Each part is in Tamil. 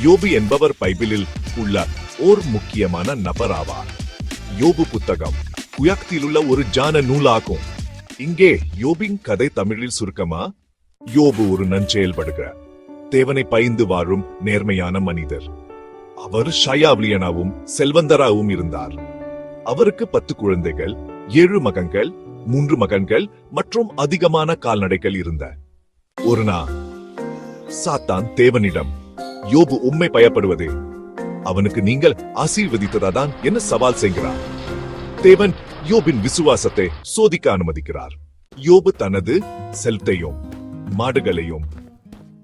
யோபு என்பவர் பைபிளில் உள்ள ஓர் முக்கியமான நபராவார். யோபு புத்தகம் குயக்திலுள்ள ஒரு ஜான நூலாகும். இங்கே யோபின் கதை தமிழில் சுருக்கமா, யோபு ஒரு நற்செயல்படுகிறார், தேவனை பயந்து வாழும் நேர்மையான மனிதர். அவர் ஷயாவ்லியனாவும் செல்வந்தராகவும் இருந்தார். அவருக்கு 10 குழந்தைகள், 7 மகன்கள், 3 மகன்கள் மற்றும் அதிகமான கால்நடைகள் இருந்த. ஒரு நாள் சாத்தான் தேவனிடம், யோபு உம்மை பயப்படுவதே, அவனுக்கு நீங்கள் ஆசீர்வதித்ததாதான் என்ன சவால் செய்கிறார். தேவன் யோபின் விசுவாசத்தை சோதிக்க அனுமதிக்கிறார். யோபு தனது செல்வத்தையும் மாடுகளையும்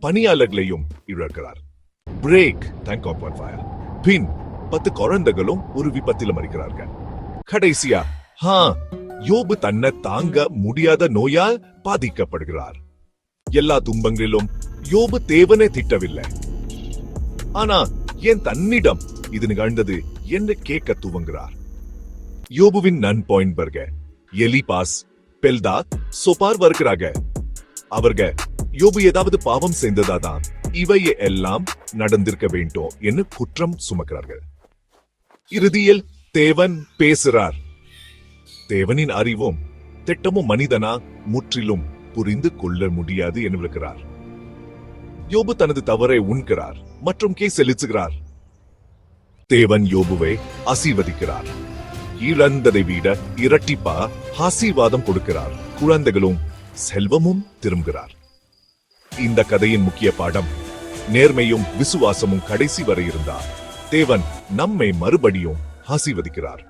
பணியாளர்களையும் இழக்கிறார். பிரேக் பின் 10 குழந்தைகளும் ஒரு விபத்தில் மறிக்கிறார்கள். கடைசியா யோபு தன்னை தாங்க முடியாத நோயால் பாதிக்கப்படுகிறார். எல்லா துன்பங்களிலும் யோபு தேவனை திட்டவில்லை. ஆனா என் தன்னிடம் இது நிகழ்ந்தது என்று கேட்க துவங்குகிறார். யோபுவின் நண்பர்கள் எலிபாஸ், பெல்தாத், சோபார் வருகிறாங்க. அவர்கள் யோபு ஏதாவது பாவம் செய்ததாதான் இவை எல்லாம் நடந்திருக்க வேண்டும் என்று குற்றம் சுமக்கிறார்கள். இறுதியில் தேவன் பேசுறார். தேவனின் அறிவும் திட்டமும் மனிதனா முற்றிலும் புரிந்து கொள்ள முடியாது என்று விளக்கிறார். யோபு தனது தவறை உண்கிறார் மற்றும் செலுத்துகிறார். தேவன் யோபுவை ஆசீர்வதிக்கிறார். இழந்ததை விட இரட்டிப்பா ஆசீர்வாதம் கொடுக்கிறார். குழந்தைகளும் செல்வமும் திரும்புகிறார். இந்த கதையின் முக்கிய பாடம், நேர்மையும் விசுவாசமும் கடைசி வரை இருந்தார் தேவன் நம்மை மறுபடியும் ஆசீர்வதிக்கிறார்.